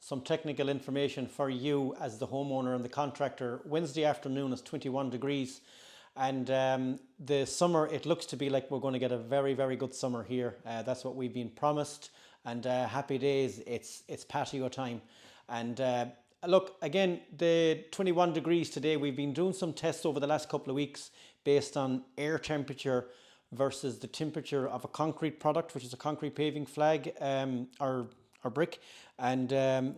some technical information for you as the homeowner and the contractor. Wednesday afternoon is 21 degrees. And the summer, it looks to be like we're going to get a very, very good summer here. That's what we've been promised. And happy days, it's patio time. And look, again, the 21 degrees today, we've been doing some tests over the last couple of weeks based on air temperature versus the temperature of a concrete product, which is a concrete paving flag or brick, and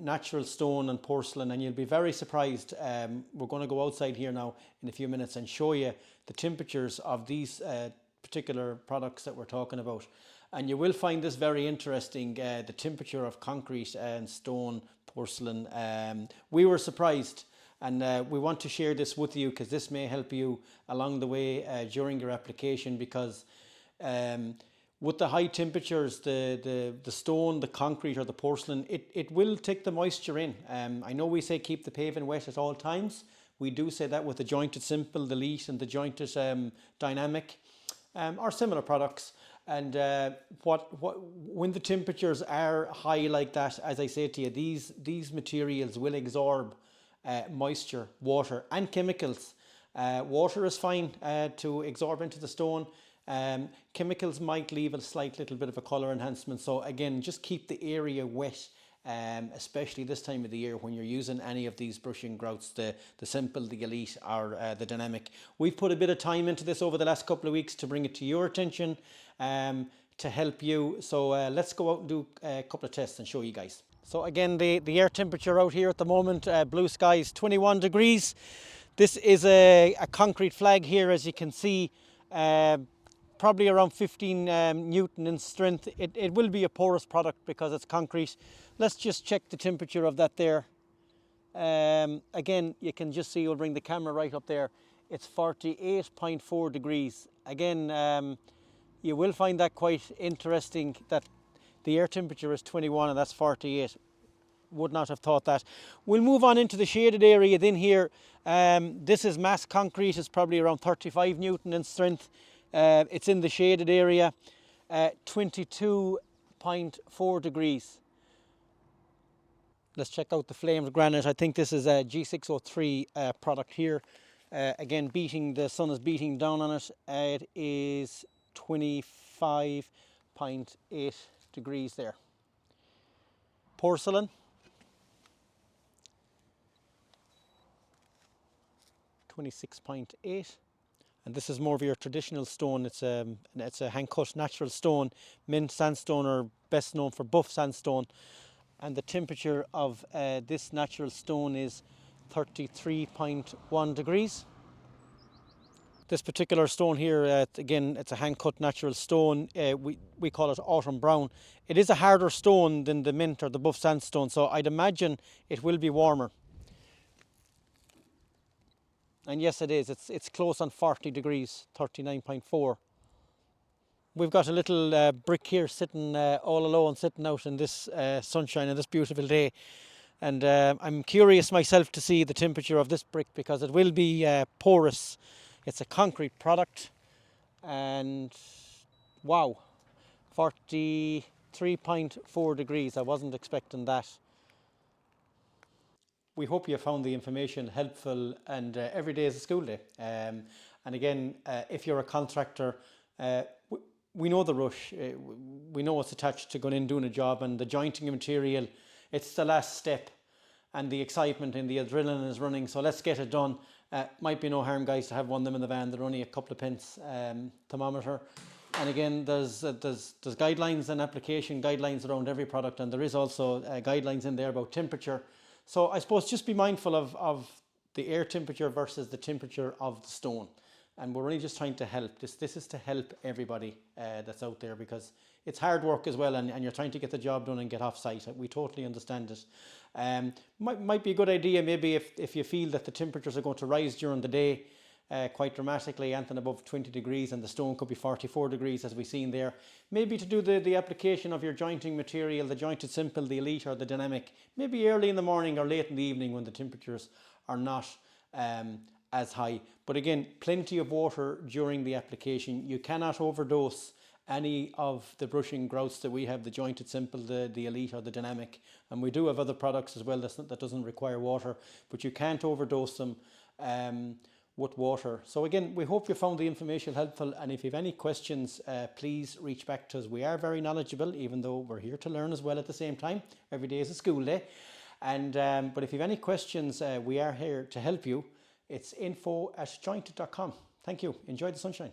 natural stone and porcelain. And you'll be very surprised. We're going to go outside here now in a few minutes and show you the temperatures of these particular products that we're talking about. And you will find this very interesting, the temperature of concrete and stone, porcelain. We were surprised, and we want to share this with you because this may help you along the way during your application, because with the high temperatures, the stone, the concrete or the porcelain, it will take the moisture in. I know we say keep the paving wet at all times. We do say that with the jointed simple, the elite and the jointed dynamic or similar products. And when the temperatures are high like that, as I say to you, these materials will absorb moisture, water and chemicals. Water is fine to absorb into the stone. Chemicals might leave a slight little bit of a colour enhancement. So again, just keep the area wet, especially this time of the year when you're using any of these brushing grouts, the simple, the elite or the dynamic. We've put a bit of time into this over the last couple of weeks to bring it to your attention, to help you. So let's go out and do a couple of tests and show you guys. So again, the air temperature out here at the moment, blue skies, 21 degrees. This is a concrete flag here, as you can see. Probably around 15 Newton in strength. It will be a porous product because it's concrete. Let's just check the temperature of that there. Again, you can just see, we'll bring the camera right up there. It's 48.4 degrees. Again, you will find that quite interesting that the air temperature is 21 and that's 48. Would not have thought that. We'll move on into the shaded area then here. This is mass concrete. It's probably around 35 Newton in strength. It's in the shaded area, 22.4 degrees. Let's check out the flamed granite. I think this is a G603 product here. Again, the sun is beating down on it. It is 25.8 degrees there. Porcelain, 26.8. And this is more of your traditional stone. It's a hand-cut natural stone, mint sandstone, or best known for buff sandstone. And the temperature of this natural stone is 33.1 degrees. This particular stone here, again, it's a hand-cut natural stone. We call it autumn brown. It is a harder stone than the mint or the buff sandstone, so I'd imagine it will be warmer. And yes, it is. It's close on 40 degrees, 39.4. We've got a little brick here sitting all alone, sitting out in this sunshine on this beautiful day. And I'm curious myself to see the temperature of this brick because it will be porous. It's a concrete product. And wow, 43.4 degrees. I wasn't expecting that. We hope you found the information helpful, and every day is a school day. And again, if you're a contractor, we know the rush. We know what's attached to going in doing a job, and the jointing of material, it's the last step, and the excitement and the adrenaline is running. So let's get it done. Might be no harm, guys, to have one of them in the van. They're only a couple of pence thermometer. And again, there's guidelines and application guidelines around every product, and there is also guidelines in there about temperature. So I suppose just be mindful of the air temperature versus the temperature of the stone. And we're really just trying to help. This is to help everybody that's out there, because it's hard work as well, and you're trying to get the job done and get off site. We totally understand it. Might be a good idea maybe if you feel that the temperatures are going to rise during the day quite dramatically, anything above 20 degrees, and the stone could be 44 degrees as we've seen there. Maybe to do the application of your jointing material, the jointed simple, the elite or the dynamic, maybe early in the morning or late in the evening when the temperatures are not as high. But again, plenty of water during the application. You cannot overdose any of the brushing grouts that we have, the jointed simple, the elite or the dynamic. And we do have other products as well that doesn't require water, but you can't overdose them with water. So again, we hope you found the information helpful, and if you have any questions, please reach back to us. We are very knowledgeable, even though we're here to learn as well at the same time. Every day is a school day. And but if you have any questions, we are here to help you. It's info@jointed.com. Thank you. Enjoy the sunshine.